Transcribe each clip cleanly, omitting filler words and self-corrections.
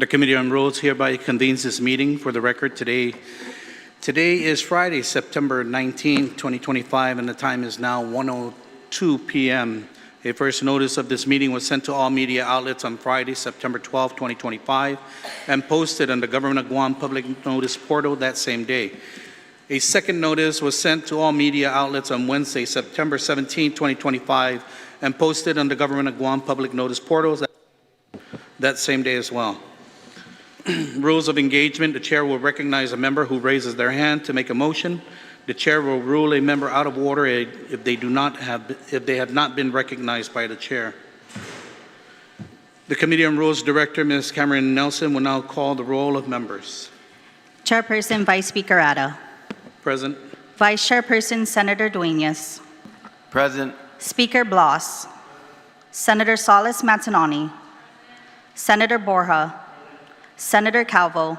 The Committee on Rules hereby convenes this meeting. For the record, today is Friday, September 19, 2025, and the time is now 1:02 p.m. A first notice of this meeting was sent to all media outlets on Friday, September 12, 2025, and posted on the Government of Guam Public Notice portal that same day. A second notice was sent to all media outlets on Wednesday, September 17, 2025, and posted on the Government of Guam Public Notice portals that same day as well. Rules of engagement: the chair will recognize a member who raises their hand to make a motion. The chair will rule a member out of order if they have not been recognized by the chair. The Committee on Rules Director, Ms. Cameron Nelson, will now call the roll of members. Chairperson Vice Speaker Addo. Present. Vice Chairperson Senator Dueñas. Present. Speaker Blas. Senator Salas Matanani. Senator Borja. Senator Calvo.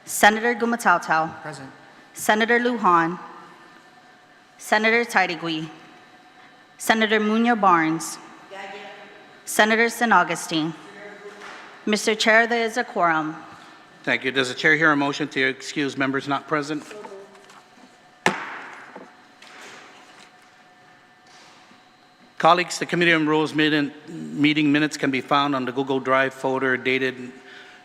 Senator Gumatautau. Present. Senator Lujan. Senator Taitigui. Senator Muñoz Barnes. Senator San Augustine. Mr. Chair, there is a quorum. Thank you. Does the chair hear a motion to excuse members not present? Colleagues, the Committee on Rules meeting minutes can be found on the Google Drive folder dated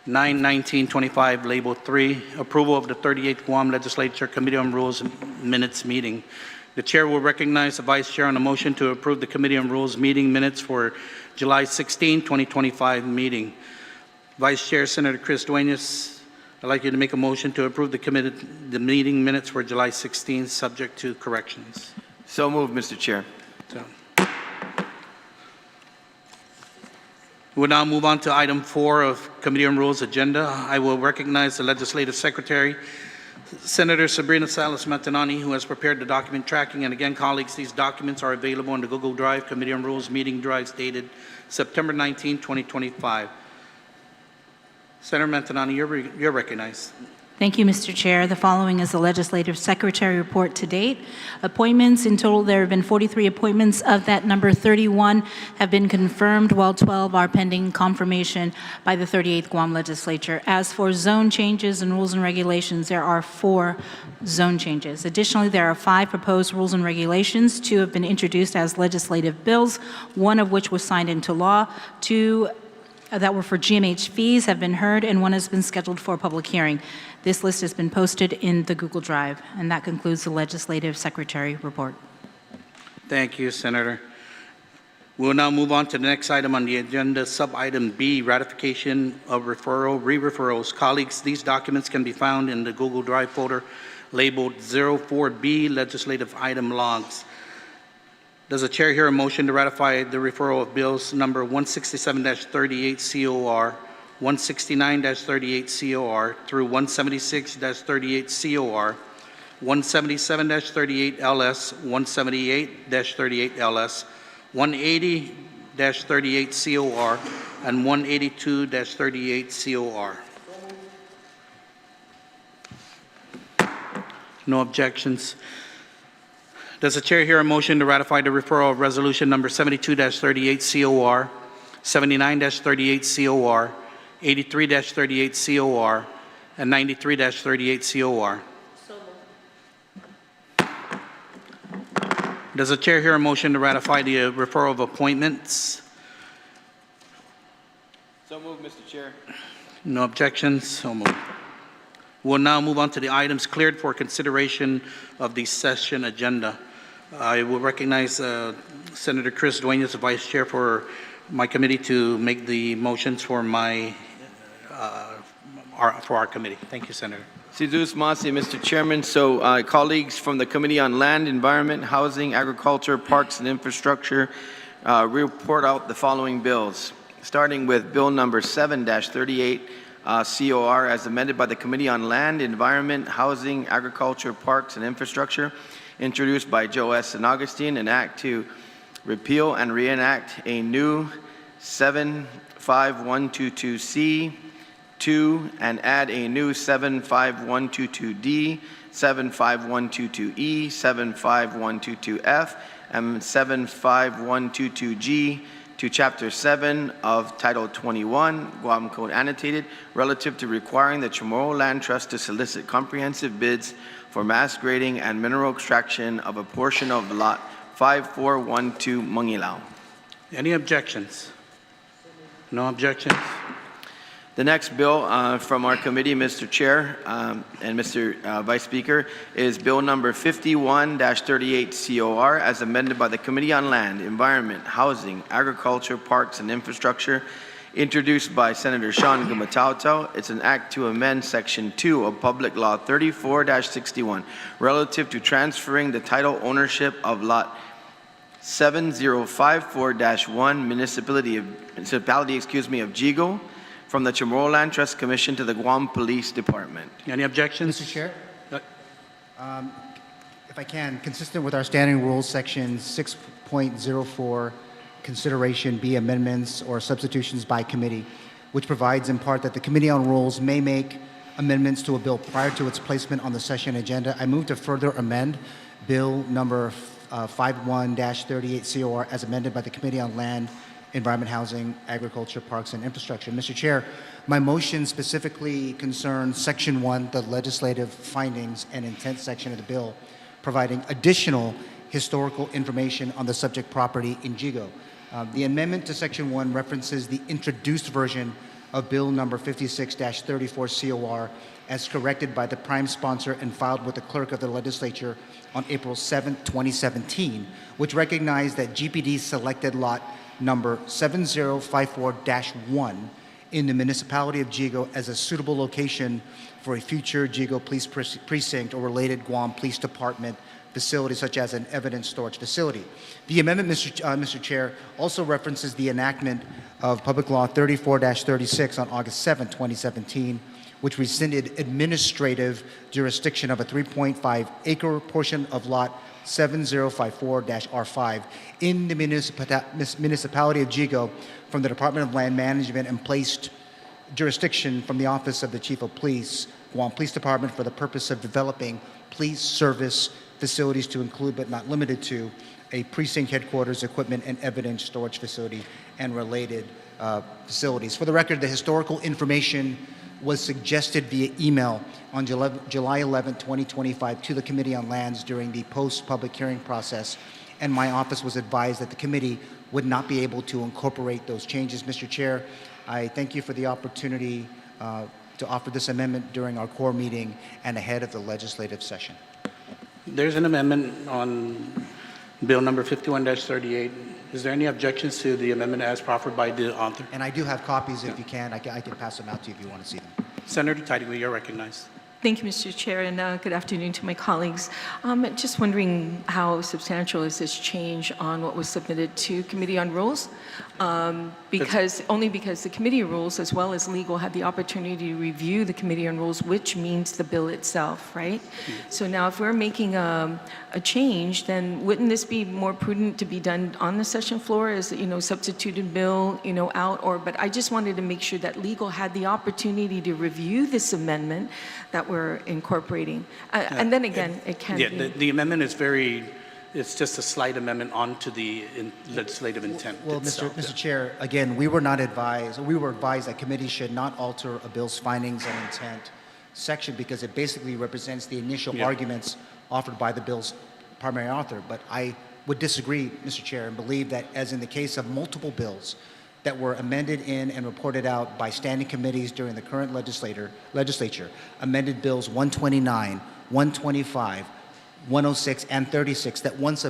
9/19/25, labeled 3, approval of the 38th Guam Legislature Committee on Rules minutes meeting. The chair will recognize the vice chair on a motion to approve the Committee on Rules meeting minutes for July 16, 2025 meeting. Vice Chair Senator Chris Dueñas, I'd like you to make a motion to approve the meeting minutes for July 16, subject to corrections. So moved, Mr. Chair. We'll now move on to item 4 of Committee on Rules agenda. I will recognize the Legislative Secretary, Senator Sabrina Salas Matanani, who has prepared the document tracking. And again, colleagues, these documents are available on the Google Drive Committee on Rules meeting drives dated September 19, 2025. Senator Matanani, you're recognized. Thank you, Mr. Chair. The following is the Legislative Secretary report to date. Appointments: in total, there have been 43 appointments. Of that number, 31 have been confirmed, while 12 are pending confirmation by the 38th Guam Legislature. As for zone changes and rules and regulations, there are 4 zone changes. Additionally, there are 5 proposed rules and regulations. 2 have been introduced as legislative bills, 1 of which was signed into law. 2 that were for GMH fees have been heard, and 1 has been scheduled for a public hearing. This list has been posted in the Google Drive, and that concludes the Legislative Secretary report. Thank you, Senator. We'll now move on to the next item on the agenda, sub-item B, ratification of re-referrals. Colleagues, these documents can be found in the Google Drive folder labeled 04B, legislative item logs. Does the chair hear a motion to ratify the referral of bills number 167-38 COR, 169-38 COR through 176-38 COR, 177-38 LS, 178-38 LS, 180-38 COR, and 182-38 COR? No objections. Does the chair hear a motion to ratify the referral of resolution number 72-38 COR, 79-38 COR, 83-38 COR, and 93-38 COR? Does the chair hear a motion to ratify the referral of appointments? So moved, Mr. Chair. No objections. So moved. We'll now move on to the items cleared for consideration of the session agenda. I will recognize Senator Chris Dueñas, the Vice Chair for my committee, to make the motions for our committee. Thank you, Senator. Sidus Masi, Mr. Chairman. So colleagues from the Committee on Land, Environment, Housing, Agriculture, Parks, and Infrastructure report out the following bills, starting with Bill number 7-38 COR as amended by the Committee on Land, Environment, Housing, Agriculture, Parks, and Infrastructure, introduced by Joe S. San Augustine, an act to repeal and reenact a new 75122C, 2, and add a new 75122D, 75122E, 75122F, and 75122G to Chapter 7 of Title 21, Guam Code Annotated, relative to requiring the Chamorro Land Trust to solicit comprehensive bids for mass grading and mineral extraction of a portion of Lot 5412 Mangilao. Any objections? No objections? The next bill from our committee, Mr. Chair and Mr. Vice Speaker, is Bill number 51-38 COR as amended by the Committee on Land, Environment, Housing, Agriculture, Parks, and Infrastructure, introduced by Senator Sean Gumatautau. It's an act to amend Section 2 of Public Law 34-61 relative to transferring the title ownership of Lot 7054-1 municipality of Jigo from the Chamorro Land Trust Commission to the Guam Police Department. Any objections? Mr. Chair, if I can, consistent with our standing rules, section 6.04, consideration B, amendments or substitutions by committee, which provides in part that the Committee on Rules may make amendments to a bill prior to its placement on the session agenda. I move to further amend Bill number 51-38 COR as amended by the Committee on Land, Environment, Housing, Agriculture, Parks, and Infrastructure. Mr. Chair, my motion specifically concerns Section 1, the legislative findings and intent section of the bill, providing additional historical information on the subject property in Jigo. The amendment to Section 1 references the introduced version of Bill number 56-34 COR as corrected by the prime sponsor and filed with the clerk of the legislature on April 7, 2017, which recognized that GPD selected lot number 7054-1 in the municipality of Jigo as a suitable location for a future Jigo Police Precinct or related Guam Police Department facility, such as an evidence storage facility. The amendment, Mr. Chair, also references the enactment of Public Law 34-36 on August 7, 2017, which rescinded administrative jurisdiction of a 3.5-acre portion of Lot 7054-R5 in the municipality of Jigo from the Department of Land Management and placed jurisdiction from the Office of the Chief of Police, Guam Police Department, for the purpose of developing police service facilities to include but not limited to a precinct headquarters, equipment and evidence storage facility and related facilities. For the record, the historical information was suggested via email on July 11, 2025 to the Committee on Lands during the post-public hearing process, and my office was advised that the committee would not be able to incorporate those changes. Mr. Chair, I thank you for the opportunity to offer this amendment during our core meeting and ahead of the legislative session. There's an amendment on Bill number 51-38. Is there any objections to the amendment as proffered by the author? And I do have copies if you can. I can pass them out to you if you want to see them. Senator Taitigui, you're recognized. Thank you, Mr. Chair, and good afternoon to my colleagues. Just wondering how substantial is this change on what was submitted to Committee on Rules? Because the Committee Rules, as well as legal, had the opportunity to review the Committee on Rules, which means the bill itself, right? So now if we're making a change, then wouldn't this be more prudent to be done on the session floor as, substituted bill, out? But I just wanted to make sure that legal had the opportunity to review this amendment that we're incorporating. And then again, it can be. Yeah, the amendment is it's just a slight amendment onto the legislative intent Well, itself. Mr. Chair, again, we were advised that committees should not alter a bill's findings and intent section because it basically represents the initial arguments offered by the bill's primary author. But I would disagree, Mr. Chair, and believe that as in the case of multiple bills that were amended in and reported out by standing committees during the current legislature, amended bills 129, 125, 106, and 36, that once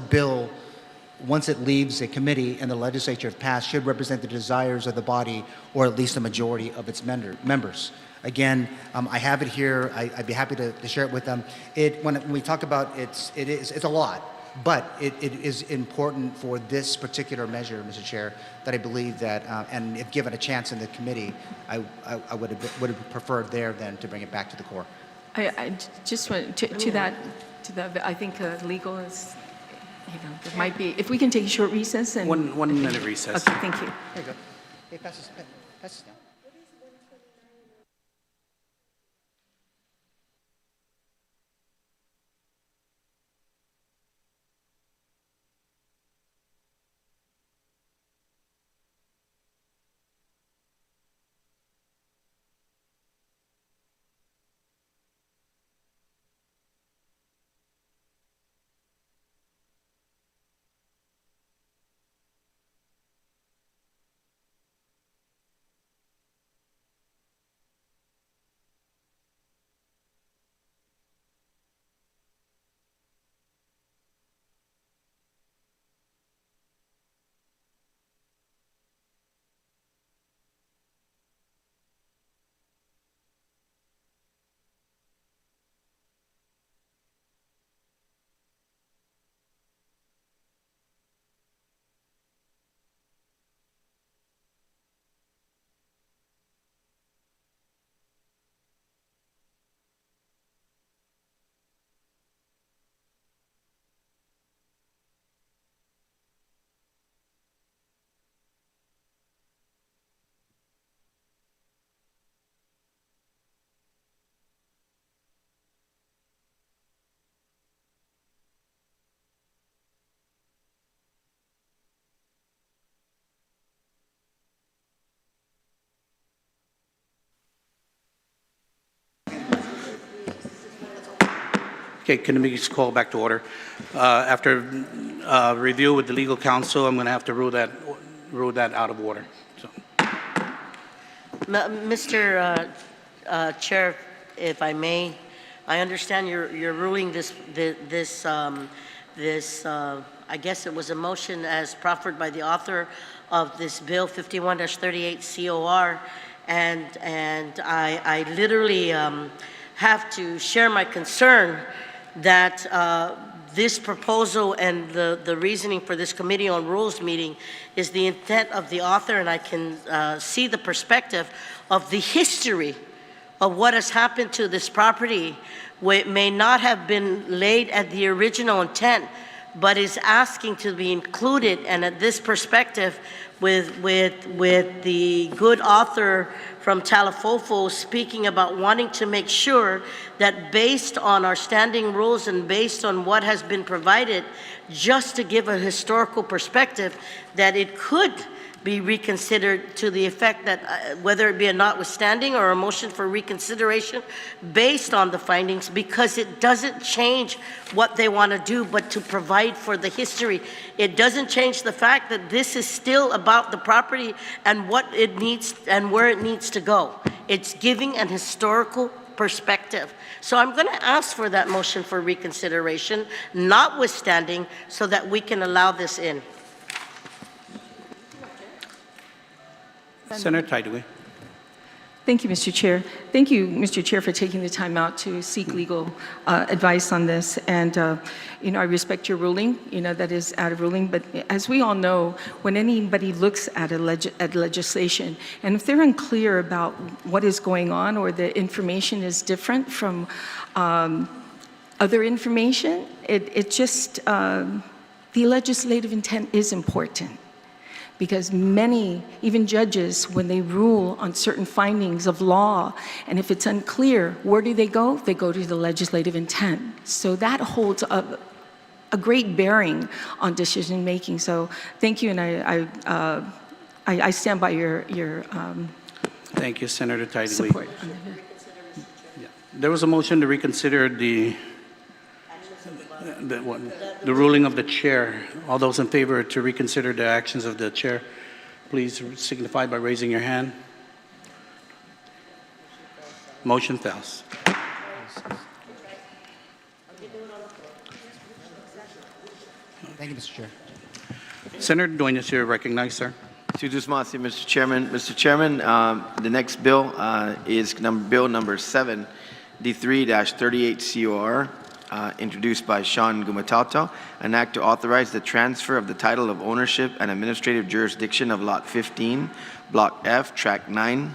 it leaves a committee and the legislature has passed, should represent the desires of the body or at least a majority of its members. Again, I have it here. I'd be happy to share it with them. When we talk about it's a lot, but it is important for this particular measure, Mr. Chair, that I believe that, and if given a chance in the committee, I would have preferred there than to bring it back to the core. I just went to that. I think legal is, there might be, if we can take a short recess and. 1 minute recess. Okay, thank you. There you go. Hey, pass this down. Okay, can we just call back to order? After review with the legal counsel, I'm going to have to rule that out of order. So, Mr. Chair, if I may, I understand you're ruling this, I guess it was a motion as proffered by the author of this bill 51-38 COR, and I literally have to share my concern that this proposal and the reasoning for this Committee on Rules meeting is the intent of the author, and I can see the perspective of the history of what has happened to this property, where it may not have been laid at the original intent, but is asking to be included. And at this perspective, with the good author from Talafofo speaking about wanting to make sure that based on our standing rules and based on what has been provided, just to give a historical perspective, that it could be reconsidered to the effect that whether it be a notwithstanding or a motion for reconsideration based on the findings, because it doesn't change what they want to do, but to provide for the history. It doesn't change the fact that this is still about the property and what it needs and where it needs to go. It's giving an historical perspective. So I'm going to ask for that motion for reconsideration, notwithstanding, so that we can allow this in. Senator Tideway. Thank you, Mr. Chair. Thank you, Mr. Chair, for taking the time out to seek legal advice on this. And, I respect your ruling, that is out of ruling. But as we all know, when anybody looks at legislation, and if they're unclear about what is going on or the information is different from other information, the legislative intent is important. Because many, even judges, when they rule on certain findings of law, and if it's unclear, where do they go? They go to the legislative intent. So that holds a great bearing on decision making. So thank you, and I stand by your Thank you, Senator Tideway. support. Yeah. There was a motion to reconsider the ruling of the chair. All those in favor to reconsider the actions of the chair, please signify by raising your hand. Motion fails. Thank you, Mr. Chair. Senator Duenas, you're recognized, sir. Mr. Chairman. Mr. Chairman, the next bill is bill number 73-38 COR. Introduced by Sean Gumatauto, an act to authorize the transfer of the title of ownership and administrative jurisdiction of Lot 15, Block F, Track 9,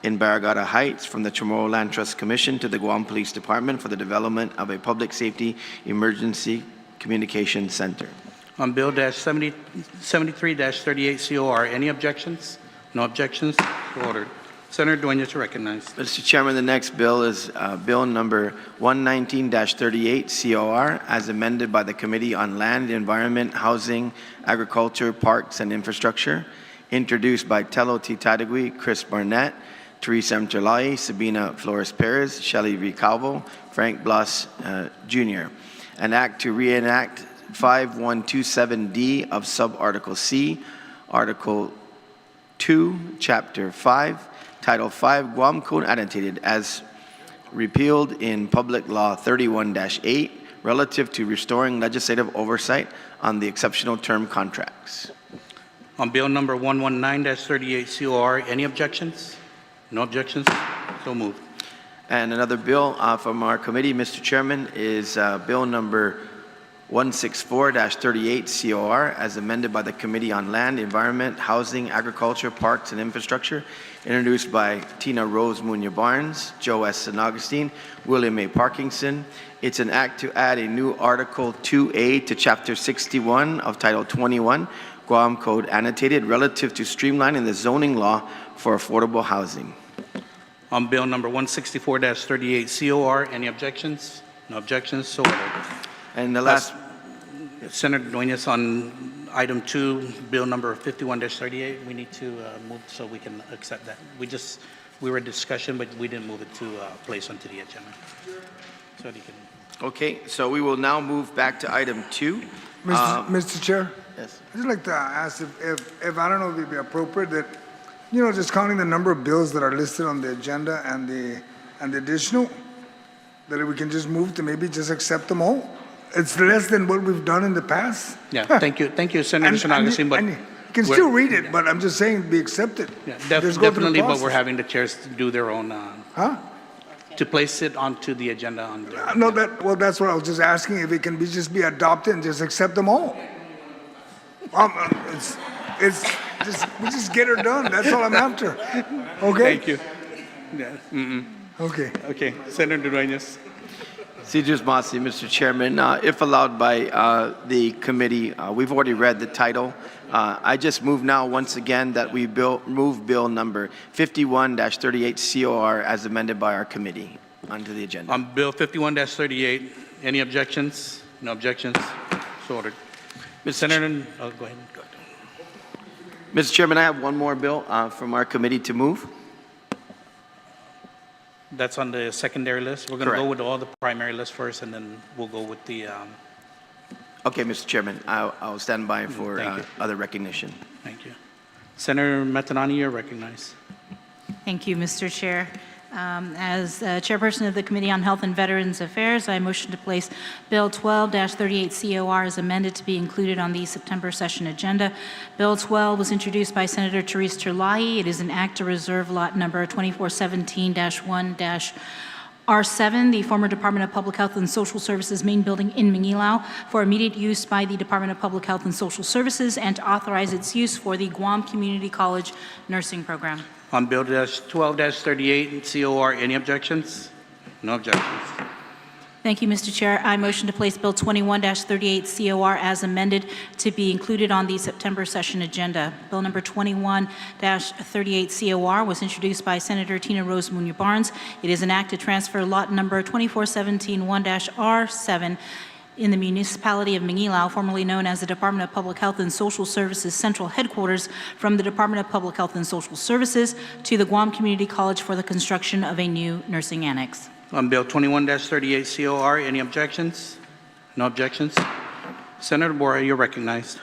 in Barragata Heights from the Chamorro Land Trust Commission to the Guam Police Department for the development of a public safety emergency communication center. On Bill 73-38 COR, any objections? No objections? So ordered. Senator Duenas, you're recognized. Mr. Chairman, the next bill is bill number 119-38 COR, as amended by the Committee on Land, Environment, Housing, Agriculture, Parks, and Infrastructure, introduced by Tello T. Tadagui, Chris Barnett, Teresa M. Jalai, Sabina Flores Perez, Shelley V. Calvo, Frank Blas Jr. An act to reenact 5127D of Subarticle C, Article 2, Chapter 5, Title 5, Guam Code Annotated, as repealed in Public Law 31-8, relative to restoring legislative oversight on the exceptional term contracts. On Bill number 119-38 COR, any objections? No objections? So moved. And another bill from our committee, Mr. Chairman, is bill number 164-38 COR, as amended by the Committee on Land, Environment, Housing, Agriculture, Parks, and Infrastructure, introduced by Tina Rose Munoz Barnes, Joe S. San Augustine, William A. Parkinson. It's an act to add a new Article 2A to Chapter 61 of Title 21, Guam Code Annotated, relative to streamlining the zoning law for affordable housing. On Bill number 164-38 COR, any objections? No objections? So ordered. And the last, Senator Duenas, on item 2, Bill number 51-38, we need to move so we can accept that. We were in discussion, but we didn't move it to place onto the agenda. So you can. Okay, so we will now move back to item 2. Mr. Chair, Yes. I'd just like to ask if I don't know if it'd be appropriate that, just counting the number of bills that are listed on the agenda and the additional, that we can just move to maybe just accept them all. It's less than what we've done in the past. Yeah, thank you, Senator San Augustine, but. You can still read it, but I'm just saying be accepted. Yeah, Just go through the definitely, but we're process. having the chairs to do their own, Huh? to place it onto the agenda on. No, that's what I was just asking, if it can just be adopted and just accept them all. It's just, we just get her done, that's all I'm after. Okay? Thank you. Yeah, Okay. okay, Senator Dueñas. Cedros Masi, Mr. Chairman, if allowed by the committee, we've already read the title. I just move now once again that we move bill number 51-38 COR as amended by our committee onto the agenda. On Bill 51-38, any objections? No objections? So ordered. Senator, oh, go ahead. Mr. Chairman, I have one more bill from our committee to move. That's on the secondary list. We're going to go Correct. with all the primary list first, and then we'll go with the, Okay, Mr. Chairman, I'll stand by for Thank you. other recognition. thank you. Senator Matanani, you're recognized. Thank you, Mr. Chair. As chairperson of the Committee on Health and Veterans Affairs, I motion to place Bill 12-38 COR as amended to be included on the September session agenda. Bill 12 was introduced by Senator Therese Terlahi. It is an act to reserve lot number 2417-1-R7, the former Department of Public Health and Social Services main building in Manilao, for immediate use by the Department of Public Health and Social Services, and to authorize its use for the Guam Community College nursing program. On Bill 12-38 COR, any objections? No objections. Thank you, Mr. Chair. I motion to place Bill 21-38 COR as amended to be included on the September session agenda. Bill number 21-38 COR was introduced by Senator Tina Rose Munoz Barnes. It is an act to transfer lot number 2417-1-R7 in the municipality of Manilao, formerly known as the Department of Public Health and Social Services Central Headquarters, from the Department of Public Health and Social Services to the Guam Community College for the construction of a new nursing annex. On Bill 21-38 COR, any objections? No objections? Senator Borja, you're recognized.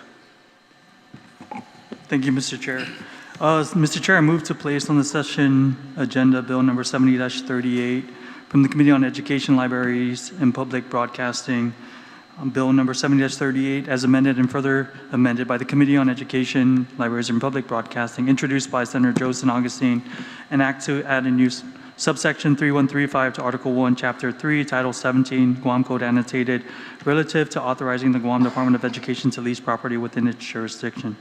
Thank you, Mr. Chair. Mr. Chair, I move to place on the session agenda Bill number 70-38 from the Committee on Education, Libraries, and Public Broadcasting. Bill number 70-38 as amended and further amended by the Committee on Education, Libraries, and Public Broadcasting, introduced by Senator Joe San Augustine, an act to add a new subsection 3135 to Article 1, Chapter 3, Title 17, Guam Code Annotated, relative to authorizing the Guam Department of Education to lease property within its jurisdiction.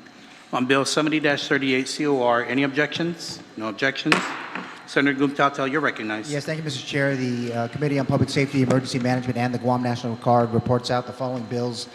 On Bill 70-38 COR, any objections? No objections? Senator Gumtatel, you're recognized. Yes, thank you, Mr. Chair. The Committee on Public Safety, Emergency Management, and the Guam National Guard reports out the following bills.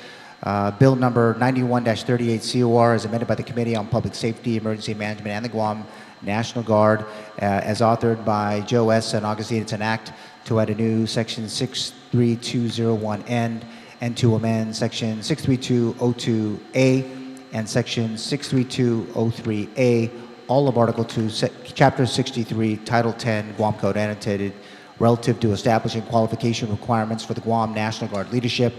Bill number 91-38 COR is amended by the Committee on Public Safety, Emergency Management, and the Guam National Guard, as authored by Joe S. San Augustine. It's an act to add a new section 63201N and to amend section 63202A and section 63203A, all of Article 2, Chapter 63, Title 10, Guam Code Annotated, relative to establishing qualification requirements for the Guam National Guard leadership.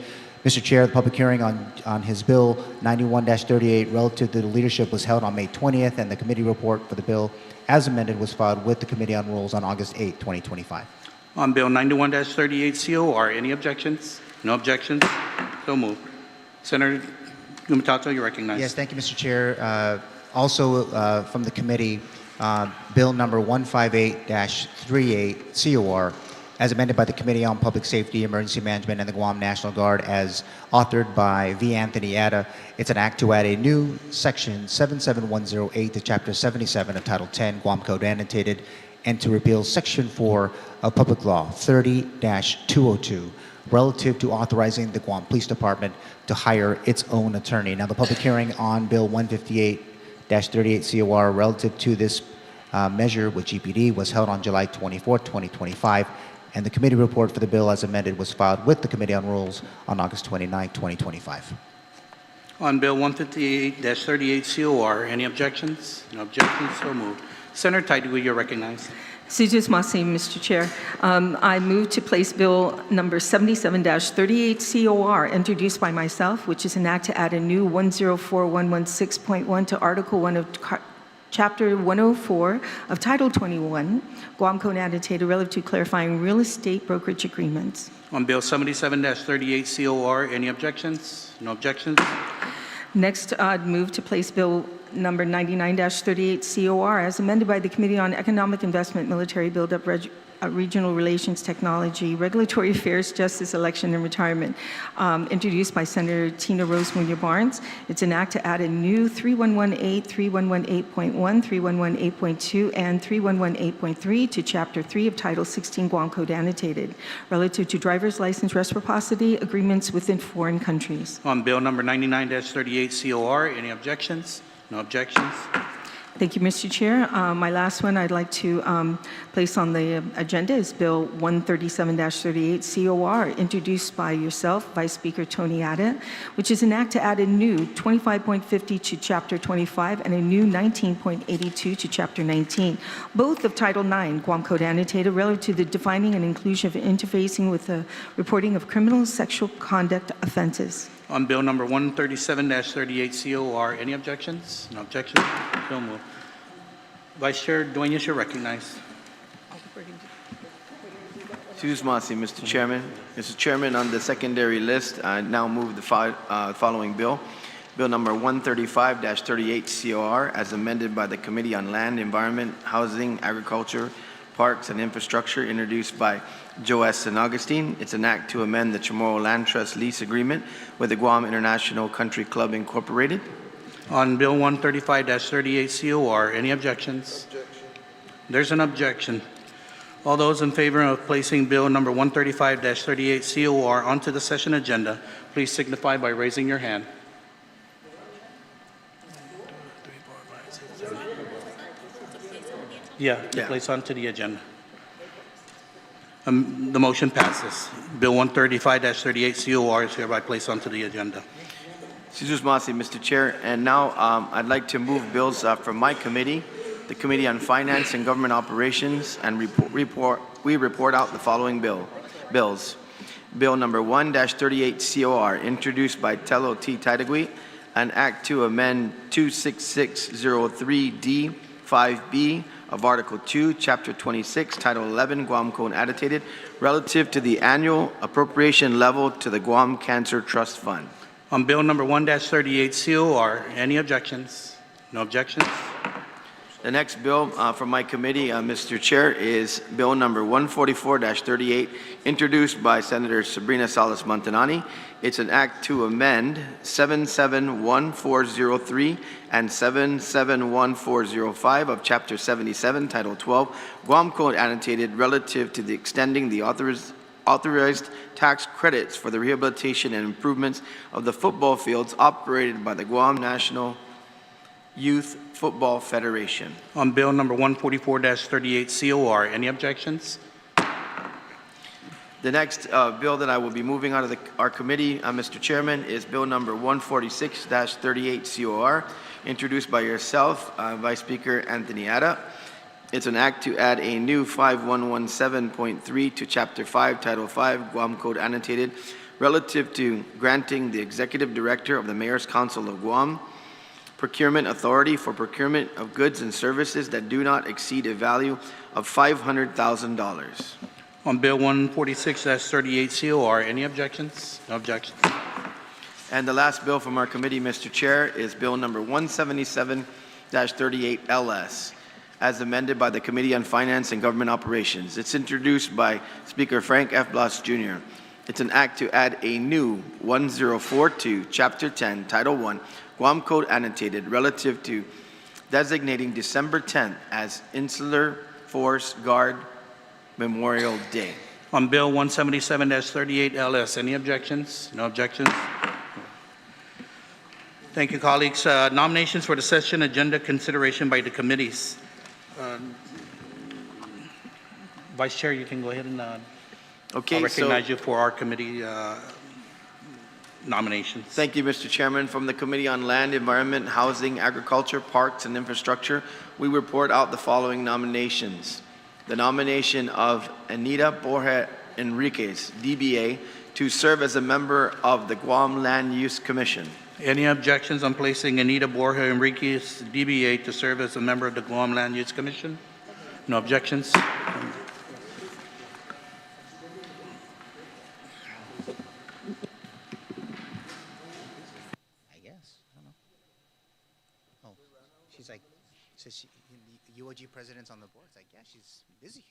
Mr. Chair, the public hearing on his bill 91-38 relative to the leadership was held on May 20th, and the committee report for the bill as amended was filed with the Committee on Rules on August 8, 2025. On Bill 91-38 COR, any objections? No objections? So moved. Senator Gumtatel, you're recognized. Yes, thank you, Mr. Chair. Also from the committee, Bill number 158-38 COR, as amended by the Committee on Public Safety, Emergency Management, and the Guam National Guard, as authored by V. Anthony Atta. It's an act to add a new section 77108 to Chapter 77 of Title 10, Guam Code Annotated, and to repeal Section 4 of Public Law 30-202, relative to authorizing the Guam Police Department to hire its own attorney. Now, the public hearing on Bill 158-38 COR relative to this measure with GPD was held on July 24, 2025, and the committee report for the bill as amended was filed with the Committee on Rules on August 29, 2025. On Bill 158-38 COR, any objections? No objections? So moved. Senator Taitigui, you're recognized. Suzus Masi, Mr. Chair. I move to place Bill number 77-38 COR, introduced by myself, which is an act to add a new 104116.1 to Article 1 of Chapter 104 of Title 21, Guam Code annotated relative to clarifying real estate brokerage agreements. On Bill 77-38 COR, any objections? No objections? Next, I'd move to place Bill number 99-38 COR as amended by the Committee on Economic Investment, Military Buildup, Regional Relations, Technology, Regulatory Affairs, Justice, Election, and Retirement, introduced by Senator Tina Rose Munoz-Barnes. It's an act to add a new 3118, 3118.1, 3118.2, and 3118.3 to Chapter 3 of Title 16 Guam Code annotated, relative to driver's license reciprocity agreements within foreign countries. On Bill number 99-38 COR, any objections? No objections? Thank you, Mr. Chair. My last one I'd like to place on the agenda is Bill 137-38 COR, introduced by yourself, Vice Speaker Tony Atta, which is an act to add a new 25.50 to Chapter 25 and a new 19.82 to Chapter 19, both of Title 9 Guam Code annotated, relative to the defining and inclusion of interfacing with the reporting of criminal sexual conduct offenses. On Bill number 137-38 COR, any objections? No objections? So moved. Vice Chair Dueñas, you're recognized. Suzus Masi, Mr. Chairman. Mr. Chairman, on the secondary list, I now move the following bill. Bill number 135-38 COR, as amended by the Committee on Land, Environment, Housing, Agriculture, Parks, and Infrastructure, introduced by Joe S. San Augustine. It's an act to amend the Chamorro Land Trust lease agreement with the Guam International Country Club, Incorporated. On Bill 135-38 COR, any objections? There's an objection. All those in favor of placing Bill number 135-38 COR onto the session agenda, please signify by raising your hand. Yeah, to place onto the agenda. The motion passes. Bill 135-38 COR is hereby placed onto the agenda. Suzus Masi, Mr. Chair. And now I'd like to move bills from my committee, the Committee on Finance and Government Operations, and we report out the following bills. Bill number 1-38 COR, introduced by Tello T. Taitagui, an act to amend 26603D 5B of Article 2, Chapter 26, Title 11, Guam Code annotated, relative to the annual appropriation level to the Guam Cancer Trust Fund. On Bill number 1-38 COR, any objections? No objections? The next bill from my committee, Mr. Chair, is Bill number 144-38, introduced by Senator Sabrina Salas Montanani. It's an act to amend 771403 and 771405 of Chapter 77, Title 12, Guam Code annotated, relative to the extending the authorized tax credits for the rehabilitation and improvements of the football fields operated by the Guam National Youth Football Federation. On Bill number 144-38 COR, any objections? The next bill that I will be moving out of our committee, Mr. Chairman, is Bill number 146-38 COR, introduced by yourself, Vice Speaker Anthony Atta. It's an act to add a new 5117.3 to Chapter 5, Title 5, Guam Code annotated, relative to granting the Executive Director of the Mayor's Council of Guam procurement authority for procurement of goods and services that do not exceed a value of $500,000. On Bill 146-38 COR, any objections? No objections. And the last bill from our committee, Mr. Chair, is Bill number 177-38 LS, as amended by the Committee on Finance and Government Operations. It's introduced by Speaker Frank F. Blas Jr. It's an act to add a new 1042, Chapter 10, Title 1, Guam Code annotated, relative to designating December 10th as Insular Force Guard Memorial Day. On Bill 177-38 LS, any objections? No objections? Thank you, colleagues. Nominations for the session agenda consideration by the committees. Vice Chair, you can go ahead and Okay, I'll recognize you for our committee nominations. Thank you, Mr. Chairman. From the Committee on Land, Environment, Housing, Agriculture, Parks, and Infrastructure, we report out the following nominations. the nomination of Anita Borja Enriquez, DBA, to serve as a member of the Guam Land Use Commission. Any objections on placing Anita Borja Enriquez, DBA, to serve as a member of the Guam Land Use Commission? No objections? I guess. I don't know. Oh, she's like, says she, UOG president's on the board. It's like, yeah, she's busy.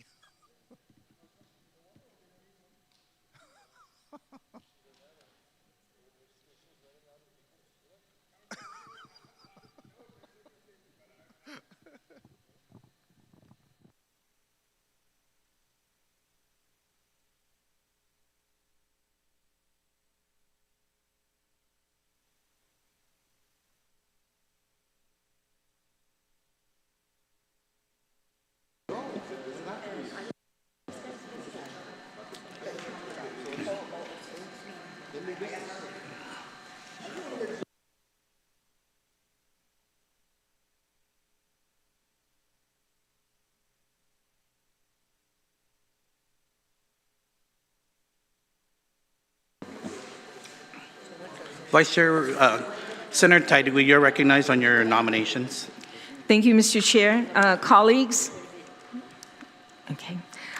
Vice Chair, Senator Taitigui, you're recognized on your nominations. Thank you, Mr. Chair. Colleagues, okay.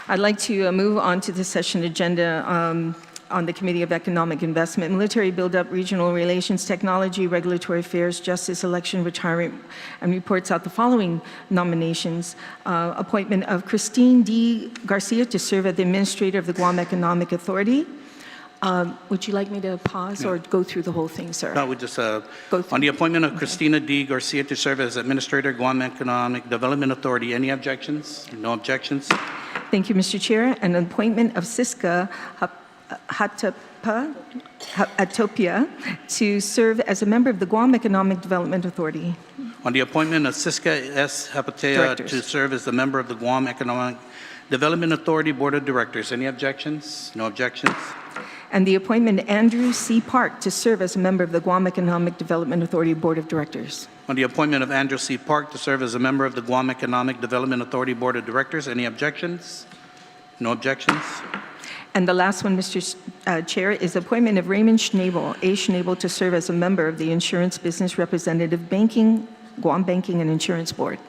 I'd like to move on to the session agenda on the Committee of Economic Investment, Military Buildup, Regional Relations, Technology, Regulatory Affairs, Justice, Election, Retirement, and reports out the following nominations. Appointment of Christine D. Garcia to serve as the Administrator of the Guam Economic Authority. Would you like me to pause or go through the whole thing, sir? No, we just, through. on the appointment of Christina D. Garcia to serve as Administrator, Guam Economic Development Authority, any objections? No objections? Thank you, Mr. Chair. An appointment of Siska Atopia to serve as a member of the Guam Economic Development Authority. On the appointment of Siska S. Hapatea Directors. to serve as the member of the Guam Economic Development Authority Board of Directors, any objections? No objections? And the appointment Andrew C. Park to serve as a member of the Guam Economic Development Authority Board of Directors. On the appointment of Andrew C. Park to serve as a member of the Guam Economic Development Authority Board of Directors, any objections? No objections? And the last one, Mr. Chair, is appointment of Raymond Schnabel, A. Schnabel, to serve as a member of the Insurance Business Representative Banking, Guam Banking and Insurance Board.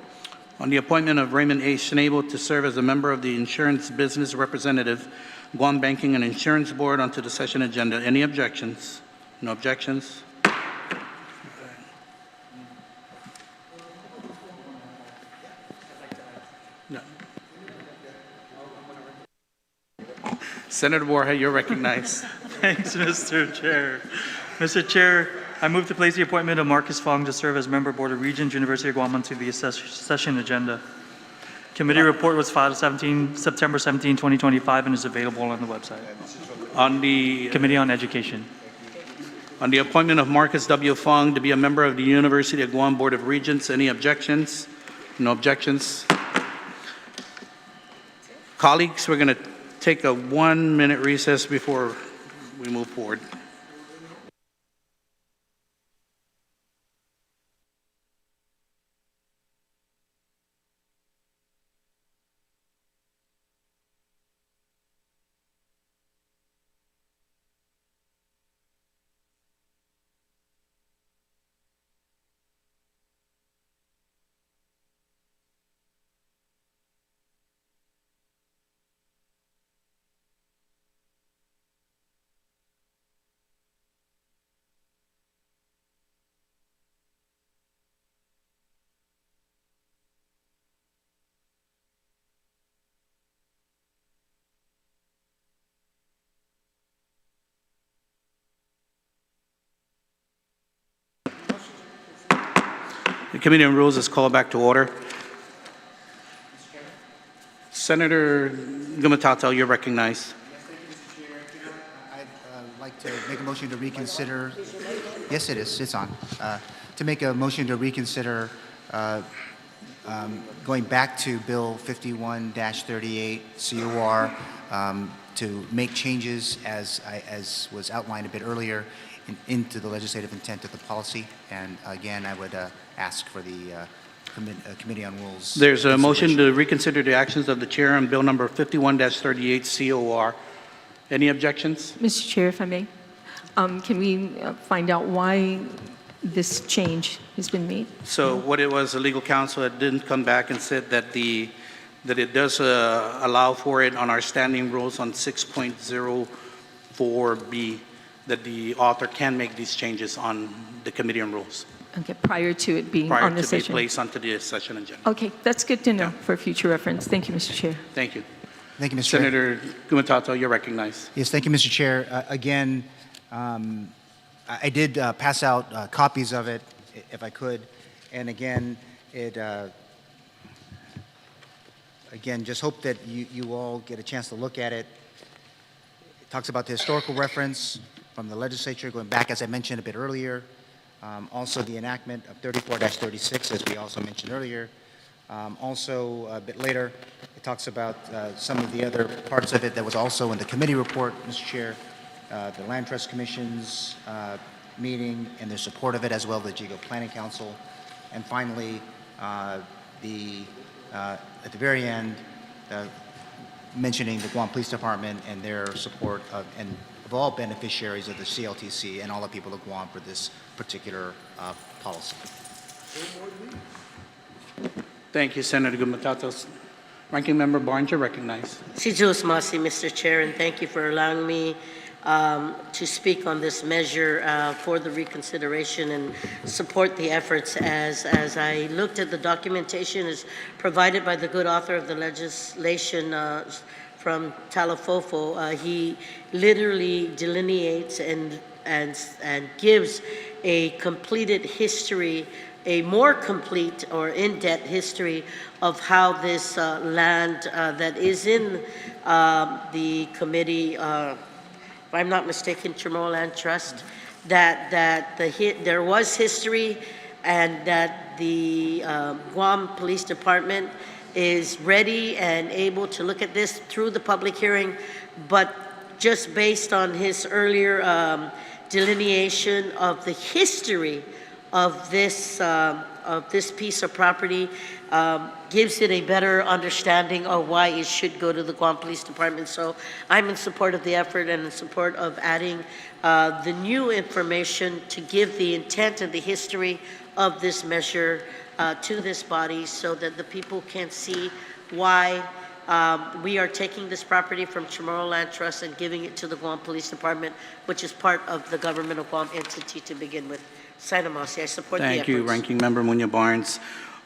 On the appointment of Raymond A. Schnabel to serve as a member of the Insurance Business Representative, Guam Banking and Insurance Board, onto the session agenda. Any objections? No objections? No. Senator Borja, you're recognized. Thanks, Mr. Chair. Mr. Chair, I move to place the appointment of Marcus Fong to serve as member Board of Regents, University of Guam, onto the session agenda. Committee report was filed September 17, 2025, and is available on the website. On the Committee on Education. On the appointment of Marcus W. Fong to be a member of the University of Guam Board of Regents, any objections? No objections? Colleagues, we're going to take a 1-minute recess before we move forward. The Committee on Rules is called back to order. Senator Gumatata, you're recognized. I'd like to make a motion to reconsider. Yes, it is. It's on. To make a motion to reconsider going back to Bill 51-38 COR to make changes as was outlined a bit earlier into the legislative intent of the policy. And again, I would ask for the Committee on Rules. There's a motion consideration. to reconsider the actions of the chair on bill number 51-38 COR. Any objections? Mr. Chair, if I may, can we find out why this change has been made? So what it was, the legal counsel had didn't come back and said that that it does allow for it on our standing rules on 6.04B, that the author can make these changes on the committee on rules Okay, prior to it being prior on the to be session. placed onto the session agenda. Okay, that's good to know for future reference. Thank you, Mr. Chair. Thank you. Thank you, Mr. Chair. Senator Gumatato, you're recognized. Yes, thank you, Mr. Chair. Again, I did pass out copies of it, if I could. And again, just hope that you all get a chance to look at it. It talks about the historical reference from the legislature going back, as I mentioned a bit earlier. Also, the enactment of 34-36, as we also mentioned earlier. Also, a bit later, it talks about some of the other parts of it that was also in the committee report, Mr. Chair, the Land Trust Commission's meeting and their support of it, as well as the Jigo Planning Council. And finally, at the very end, mentioning the Guam Police Department and their support of all beneficiaries of the CLTC and all the people of Guam for this particular policy. Thank you, Senator Gumatato. Ranking Member Barnes, you're recognized. Si Diyos Masi, Mr. Chair, and thank you for allowing me to speak on this measure for the reconsideration and support the efforts as I looked at the documentation as provided by the good author of the legislation from Talafofo. He literally delineates and gives a completed history, a more complete or in-depth history of how this land that is in the committee, if I'm not mistaken, Chamorro Land Trust, that there was history and that the Guam Police Department is ready and able to look at this through the public hearing, but just based on his earlier delineation of the history of this piece of property, gives it a better understanding of why it should go to the Guam Police Department. So I'm in support of the effort and in support of adding the new information to give the intent and the history of this measure to this body so that the people can see why we are taking this property from Chamorro Land Trust and giving it to the Guam Police Department, which is part of the government of Guam entity to begin with. Sainamasi, I support the efforts. Thank you, Ranking Member Munya Barnes.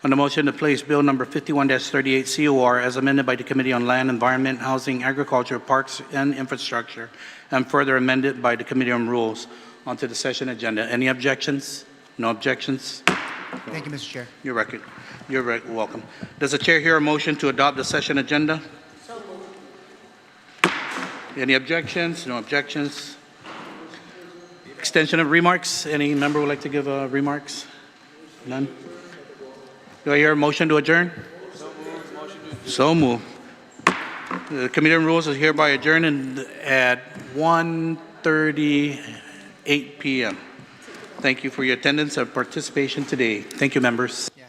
On the motion to place Bill number 51-38 COR as amended by the Committee on Land, Environment, Housing, Agriculture, Parks, and Infrastructure, and further amended by the Committee on Rules onto the session agenda. Any objections? No objections? Thank you, Mr. Chair. You're welcome. Does the chair hear a motion to adopt the session agenda? So moved. Any objections? No objections? Extension of remarks? Any member would like to give remarks? None? Do I hear a motion to adjourn? So moved. The Committee on Rules is hereby adjourned at 1:38 p.m. Thank you for your attendance and participation today. Thank you, members. Yeah.